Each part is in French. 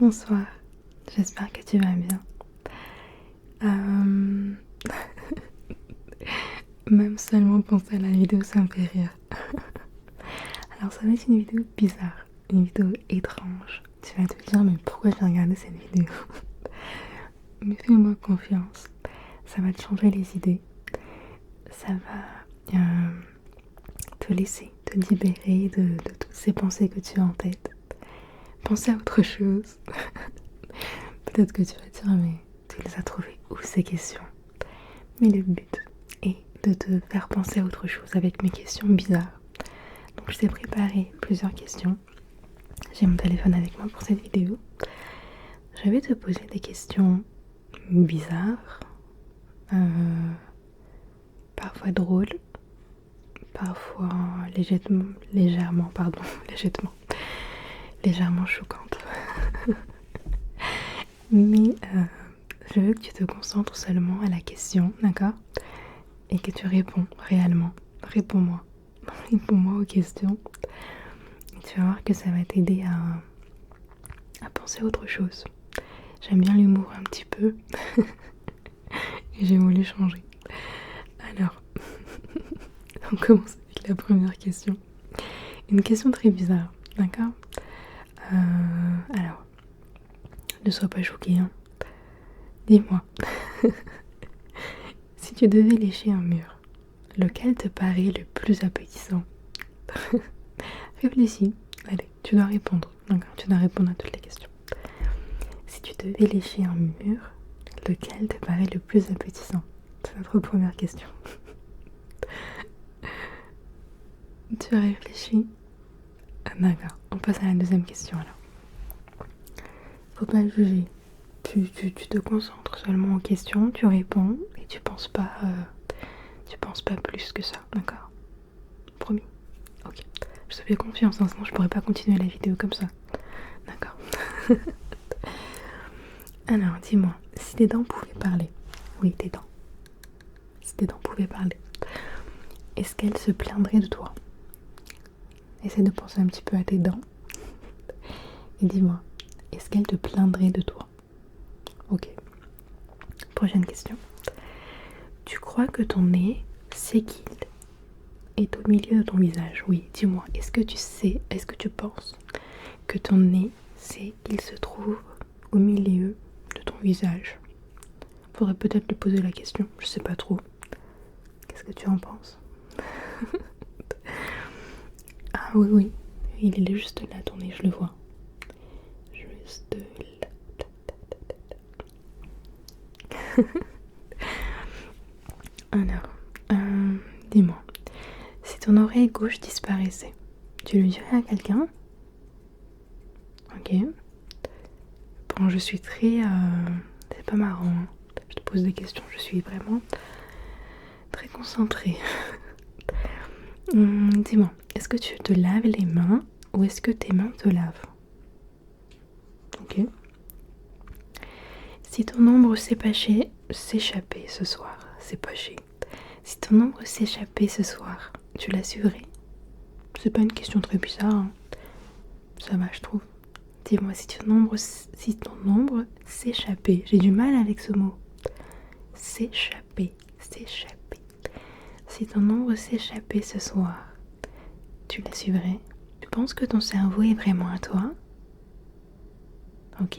Bonsoir, j'espère que tu vas bien. Euh, Même seulement penser à la vidéo, ça me fait rire. Alors ça va être une vidéo bizarre, une vidéo étrange. Tu vas te dire, mais pourquoi j'ai regardé cette vidéo? Mais fais-moi confiance, ça va te changer les idées. Ça va te laisser te libérer de toutes ces pensées que tu as en tête. Penser à autre chose. Peut-être que tu vas te dire, mais tu les as trouvées où ces questions? Mais le but est de te faire penser à autre chose avec mes questions bizarres. Donc je t'ai préparé plusieurs questions. J'ai mon téléphone avec moi pour cette vidéo. Je vais te poser des questions bizarres, parfois drôles, parfois légèrement choquantes. Mais je veux que tu te concentres seulement à la question, d'accord? Et que tu réponds réellement. Réponds-moi. Réponds-moi aux questions. Et tu vas voir que ça va t'aider à penser à autre chose. J'aime bien l'humour un petit peu. Et j'ai voulu changer. Alors, on commence avec la première question. Une question très bizarre, d'accord? Alors, ne sois pas choqué, hein. Dis-moi, si tu devais lécher un mur, lequel te paraît le plus appétissant? Réfléchis. Allez, tu dois répondre. D'accord, tu dois répondre à toutes les questions. Si tu devais lécher un mur, lequel te paraît le plus appétissant? C'est notre première question. Tu as réfléchi? D'accord, on passe à la deuxième question alors. Faut pas juger. Tu te concentres seulement aux questions, tu réponds et tu penses pas plus que ça, d'accord? Promis. Ok. Je te fais confiance, sinon je pourrais pas continuer la vidéo comme ça. D'accord. Alors, dis-moi, si tes dents pouvaient parler, oui, tes dents, si tes dents pouvaient parler, est-ce qu'elles se plaindraient de toi? Essaie de penser un petit peu à tes dents et dis-moi, est-ce qu'elles te plaindraient de toi? Ok. Prochaine question. Tu crois que ton nez, c'est qu'il est au milieu de ton visage? Oui, dis-moi, est-ce que tu penses que ton nez, c'est qu'il se trouve au milieu de ton visage? Faudrait peut-être lui poser la question, je sais pas trop. Qu'est-ce que tu en penses? Ah oui, il est juste là, ton nez, je le vois. Juste là. Alors, dis-moi, si ton oreille gauche disparaissait, tu le dirais à quelqu'un? Ok. Bon, je suis très... c'est pas marrant, hein. Je te pose des questions, je suis vraiment très concentrée. Dis-moi, est-ce que tu te laves les mains ou est-ce que tes mains te lavent? Ok. Si ton ombre s'échappait ce soir, si ton ombre s'échappait ce soir, tu la suivrais? C'est pas une question très bizarre, hein. Ça va, je trouve. Dis-moi, si ton ombre s'échappait, j'ai du mal avec ce mot. S'échapper. Si ton ombre s'échappait ce soir, tu la suivrais? Tu penses que ton cerveau est vraiment à toi? Ok.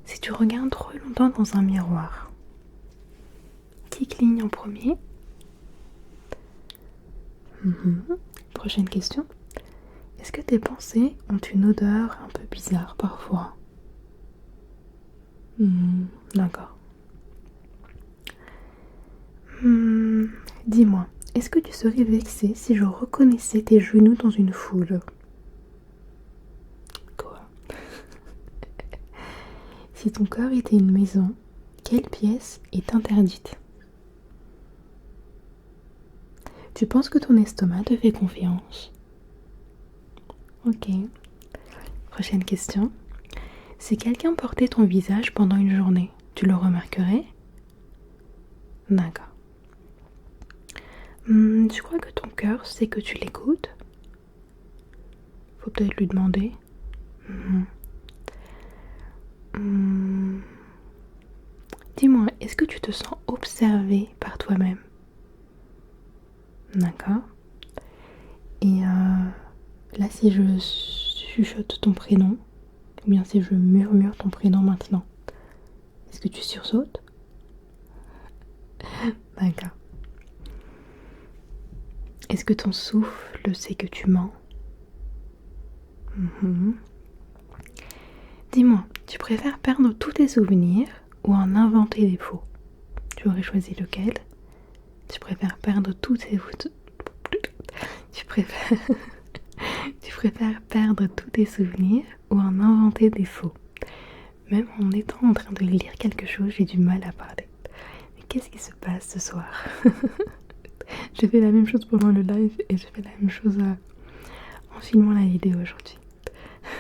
Si tu regardes trop longtemps dans un miroir, qui cligne en premier? Prochaine question. Est-ce que tes pensées ont une odeur un peu bizarre parfois? D'accord. Dis-moi, est-ce que tu serais vexée si je reconnaissais tes genoux dans une foule? Quoi? Si ton corps était une maison, quelle pièce est interdite? Tu penses que ton estomac te fait confiance? Ok. Prochaine question. Si quelqu'un portait ton visage pendant une journée, tu le remarquerais? D'accord. Tu crois que ton cœur sait que tu l'écoutes? Faut peut-être lui demander. est-ce que tu te sens observé par toi-même? D'accord. Et là, si je chuchote ton prénom, ou bien si je murmure ton prénom maintenant, est-ce que tu sursautes? D'accord. Est-ce que ton souffle sait que tu mens? Dis-moi, tu préfères perdre tous tes souvenirs ou en inventer des faux? Tu aurais choisi lequel? Tu préfères perdre tous tes... Tu préfères... tu préfères perdre tous tes souvenirs ou en inventer des faux? Même en étant en train de lire quelque chose, j'ai du mal à parler. Mais qu'est-ce qui se passe ce soir? J'ai fait la même chose pendant le live et j'ai fait la même chose en filmant la vidéo aujourd'hui.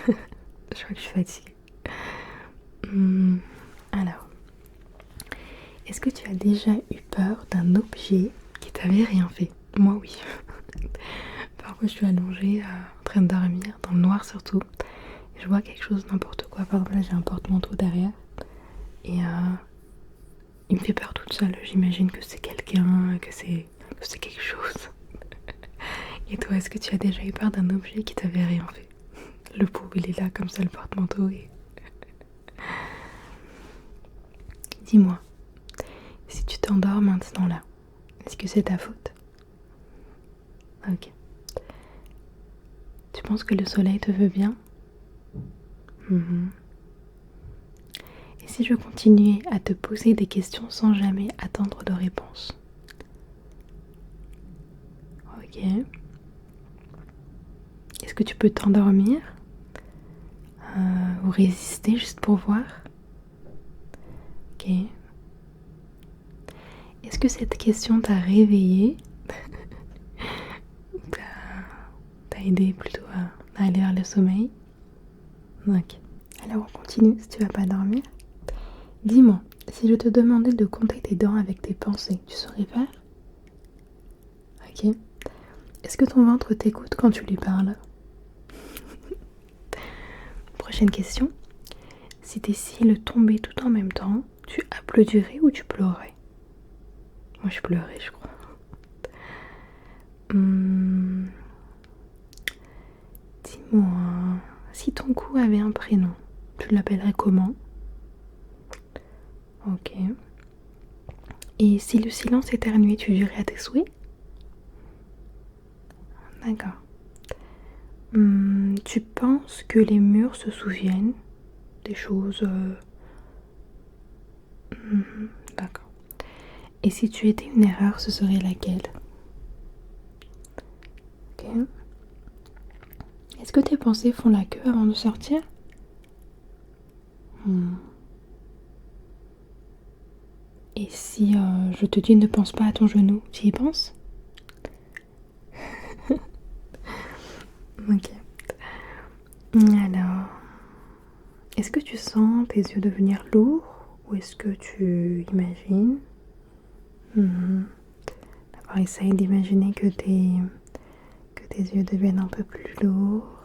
Je crois que je suis fatiguée. Alors, est-ce que tu as déjà eu peur d'un objet qui t'avait rien fait? Moi oui. Parfois je suis allongée en train de dormir, dans le noir surtout, et je vois quelque chose, n'importe quoi. Par exemple là j'ai un porte-manteau derrière et il me fait peur toute seule. J'imagine que c'est quelqu'un, que c'est quelque chose. Et toi, est-ce que tu as déjà eu peur d'un objet qui t'avait rien fait? Le pauvre il est là comme ça, le porte-manteau, et... Dis-moi, si tu t'endors maintenant là, est-ce que c'est ta faute? Ok. Tu penses que le soleil te veut bien? Et si je continuais à te poser des questions sans jamais attendre de réponse? Ok. Est-ce que tu peux t'endormir ou résister juste pour voir? Ok. Est-ce que cette question t'a réveillé? T'a aidé plutôt à aller vers le sommeil? Ok. Alors on continue si tu vas pas dormir. Dis-moi, si je te demandais de compter tes dents avec tes pensées, tu saurais faire? Ok. Est-ce que ton ventre t'écoute quand tu lui parles? Prochaine question. Si tes cils tombaient tout en même temps, tu applaudirais ou tu pleurerais? Moi je pleurais, je crois. Dis-moi, si ton cou avait un prénom, tu l'appellerais comment? Ok. Et si le silence éternuait, tu dirais à tes souhaits? D'accord. Tu penses que les murs se souviennent des choses? D'accord. Et si tu étais une erreur, ce serait laquelle? Ok. Est-ce que tes pensées font la queue avant de sortir? Et si je te dis ne pense pas à ton genou, tu y penses? Ok. Alors, est-ce que tu sens tes yeux devenir lourds ou est-ce que tu imagines? D'abord, essaye d'imaginer que tes yeux deviennent un peu plus lourds.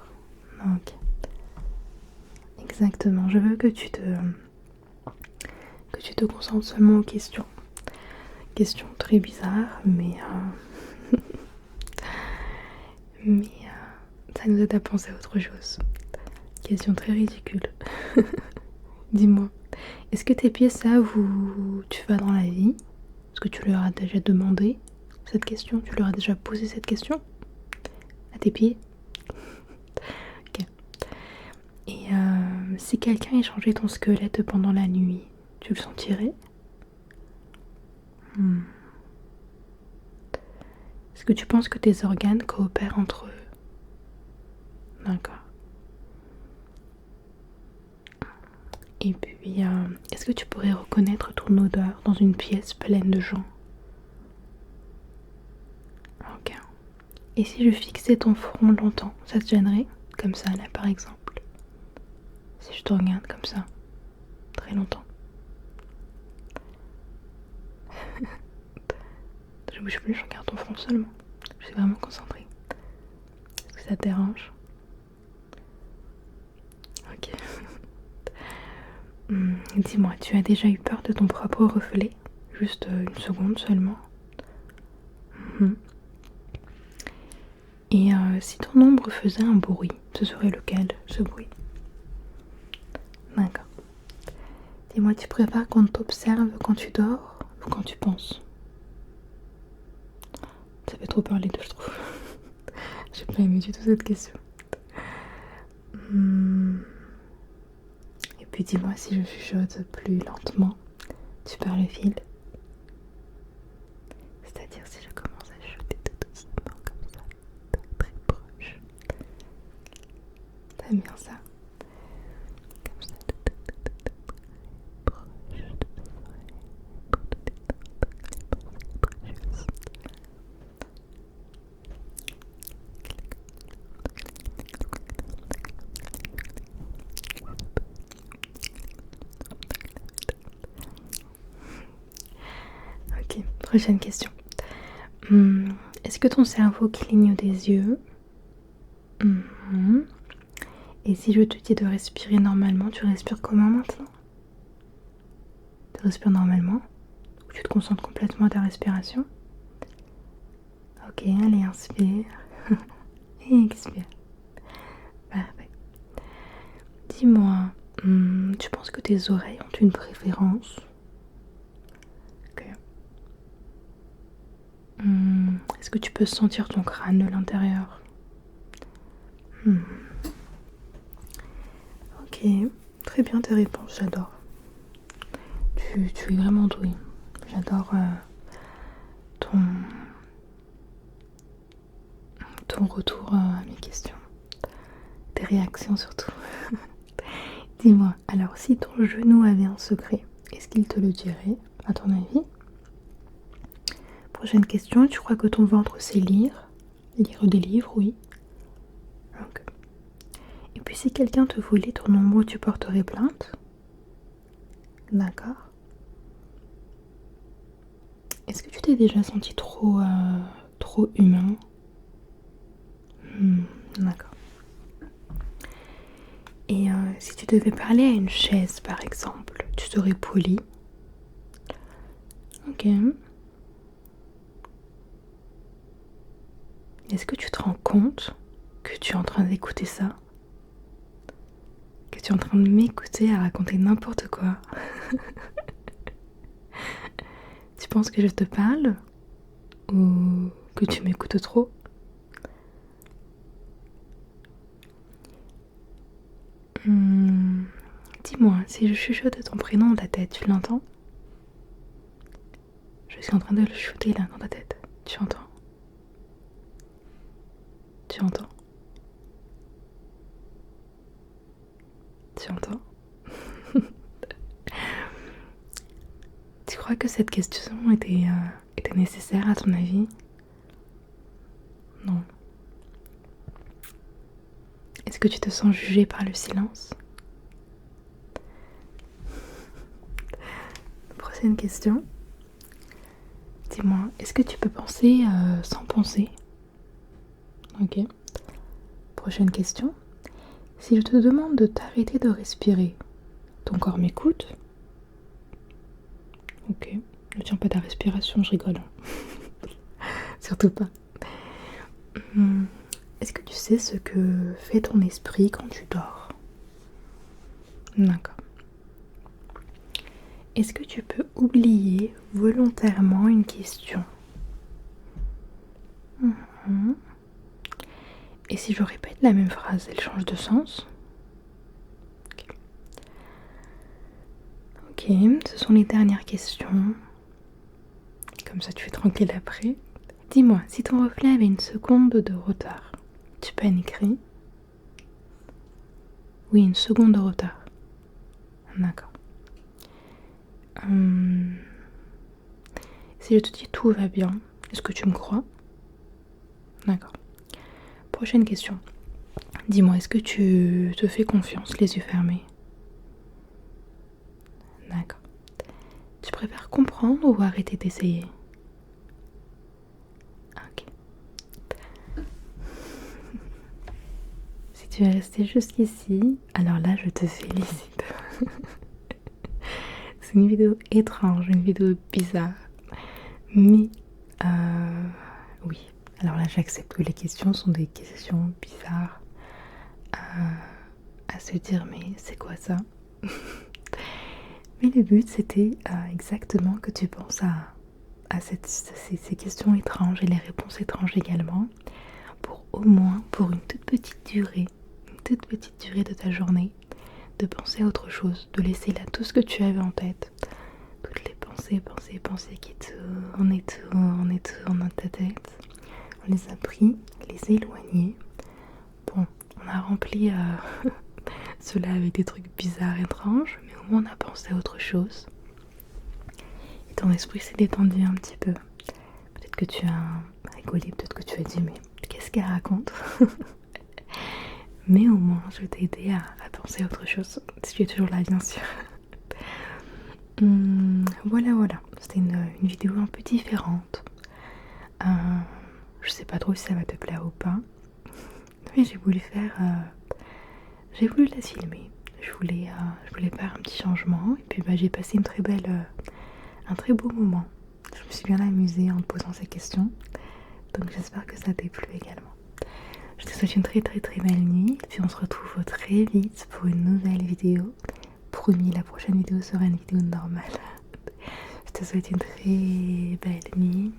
Ok. Exactement. Je veux que tu te concentres seulement aux questions. Questions très bizarres, mais ça nous aide à penser à autre chose. Question très ridicule. Dis-moi, est-ce que tes pieds savent où tu vas dans la vie? Est-ce que tu leur as déjà demandé cette question? Tu leur as déjà posé cette question à tes pieds? Ok. Et si quelqu'un échangeait ton squelette pendant la nuit, tu le sentirais? Est-ce que tu penses que tes organes coopèrent entre eux? D'accord. Et puis, est-ce que tu pourrais reconnaître ton odeur dans une pièce pleine de gens? Ok. Et si je fixais ton front longtemps, ça te gênerait? Comme ça, là, par exemple. Si je te regarde comme ça, très longtemps. Je bouge plus, je regarde ton front seulement. Je suis vraiment concentrée. Est-ce que ça te dérange? Ok. Dis-moi, tu as déjà eu peur de ton propre reflet? Juste une seconde seulement. Mhm. Et si ton ombre faisait un bruit, ce serait lequel, ce bruit? D'accord. Dis-moi, tu préfères qu'on t'observe quand tu dors ou quand tu penses? Ça fait trop peur les deux, je trouve. J'ai pas aimé du tout cette question. Et puis dis-moi, si je chuchote plus lentement, tu perds le fil. C'est-à-dire si je commence à chuchoter tout doucement comme ça, très proche. T'aimes bien ça? Comme ça, proche. Ok, prochaine question. Est-ce que ton cerveau cligne des yeux? Et si je te dis de respirer normalement, tu respires comment maintenant? Tu respires normalement? Ou tu te concentres complètement à ta respiration? Ok, allez, inspire. Et expire. Parfait. Dis-moi, tu penses que tes oreilles ont une préférence? Ok. Est-ce que tu peux sentir ton crâne de l'intérieur? Ok, très bien tes réponses, j'adore. Tu es vraiment douée. J'adore ton retour à mes questions. Tes réactions surtout. Dis-moi, alors si ton genou avait un secret, est-ce qu'il te le dirait, à ton avis? Prochaine question, tu crois que ton ventre sait lire? Lire des livres, oui. Ok. Et puis si quelqu'un te volait ton ombre, tu porterais plainte? D'accord. Est-ce que tu t'es déjà senti trop humain? D'accord. Et si tu devais parler à une chaise par exemple, tu serais poli? Ok. Est-ce que tu te rends compte que tu es en train d'écouter ça? Que tu es en train de m'écouter à raconter n'importe quoi? Tu penses que je te parle? Ou que tu m'écoutes trop? Dis-moi, si je chuchote ton prénom dans ta tête, tu l'entends? Je suis en train de le chuchoter là dans ta tête. Tu entends? Tu entends? Tu entends? Tu crois que cette question était nécessaire à ton avis? Non. Est-ce que tu te sens jugé par le silence? Prochaine question. Dis-moi, est-ce que tu peux penser sans penser? Ok. Prochaine question. Si je te demande de t'arrêter de respirer, ton corps m'écoute? Ok. Ne tiens pas ta respiration, je rigole. Surtout pas. Est-ce que tu sais ce que fait ton esprit quand tu dors? D'accord. Est-ce que tu peux oublier volontairement une question? Et si je répète la même phrase, elle change de sens? Ok, ce sont les dernières questions. Comme ça tu es tranquille après. Dis-moi, si ton reflet avait une seconde de retard, tu paniquerais? Oui, une seconde de retard. D'accord. Si je te dis tout va bien, est-ce que tu me crois? D'accord. Prochaine question. Dis-moi, est-ce que tu te fais confiance les yeux fermés? D'accord. Tu préfères comprendre ou arrêter d'essayer? Ok. Si tu es resté jusqu'ici, alors là je te félicite. c'est une vidéo étrange, une vidéo bizarre. Mais oui, alors là j'accepte que les questions sont des questions bizarres à se dire mais c'est quoi ça. Mais le but c'était exactement que tu penses à ces questions étranges et les réponses étranges également, pour au moins pour une toute petite durée de ta journée, de penser à autre chose, de laisser là tout ce que tu avais en tête, toutes les pensées qui tournent et tournent dans ta tête. On les a pris, les éloignés. Bon, on a rempli cela avec des trucs bizarres, étranges, mais au moins on a pensé à autre chose. Et ton esprit s'est détendu un petit peu. Peut-être que tu as rigolé, peut-être que tu as dit mais qu'est-ce qu'elle raconte. Mais au moins je t'ai aidé à penser à autre chose, si tu es toujours là bien sûr. Voilà, c'était une vidéo un peu différente. Je sais pas trop si ça va te plaire ou pas, mais j'ai voulu la filmer. Je voulais faire un petit changement et puis j'ai passé un très beau moment. Je me suis bien amusée en te posant ces questions, donc j'espère que ça t'a plu également. Je te souhaite une très belle nuit et puis on se retrouve très vite pour une nouvelle vidéo. Promis, la prochaine vidéo sera une vidéo normale. Je te souhaite une très belle nuit.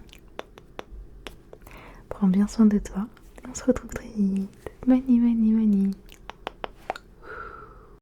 Prends bien soin de toi et on se retrouve très vite. Bonne nuit.